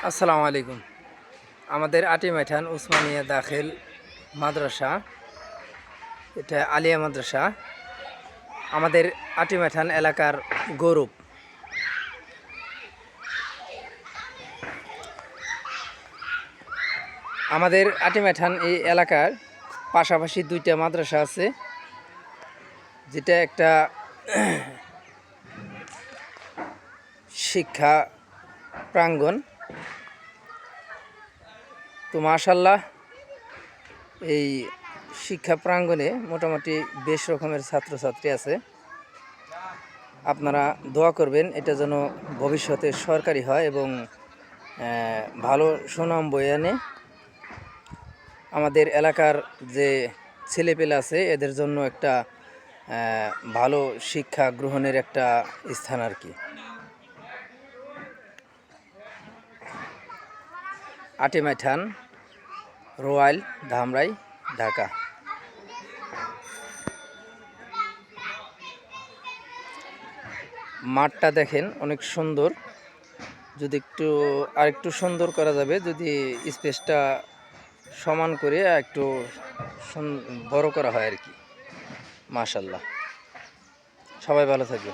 আসসালামু আলাইকুম। আমাদের আটিমাইঠান উসমানিয়া দাখিল মাদ্রাসা, এটা আলিয়া মাদ্রাসা, আমাদের আটিমাইঠান এলাকার গৌরব। আমাদের আটিমাইঠান এই এলাকার পাশাপাশি দুইটা মাদ্রাসা আছে, যেটা একটা শিক্ষা প্রাঙ্গণ। তো মাশাআল্লাহ, এই শিক্ষা প্রাঙ্গণে মোটামুটি বেশ রকমের ছাত্রছাত্রী আছে। আপনারা দোয়া করবেন এটা যেন ভবিষ্যতে সরকারি হয় এবং ভালো সুনাম বয়ে আনে। আমাদের এলাকার যে ছেলেপেলে আছে এদের জন্য একটা ভালো শিক্ষা গ্রহণের একটা স্থান আর কি। আটিমাইঠান, রোয়াইল, ধামরাই, ঢাকা। মাঠটা দেখেন অনেক সুন্দর। যদি আরেকটু সুন্দর করা যাবে, যদি স্পেসটা সমান করে একটু বড় করা হয় আর কি। মাশাআল্লাহ, সবাই ভালো থাকবে।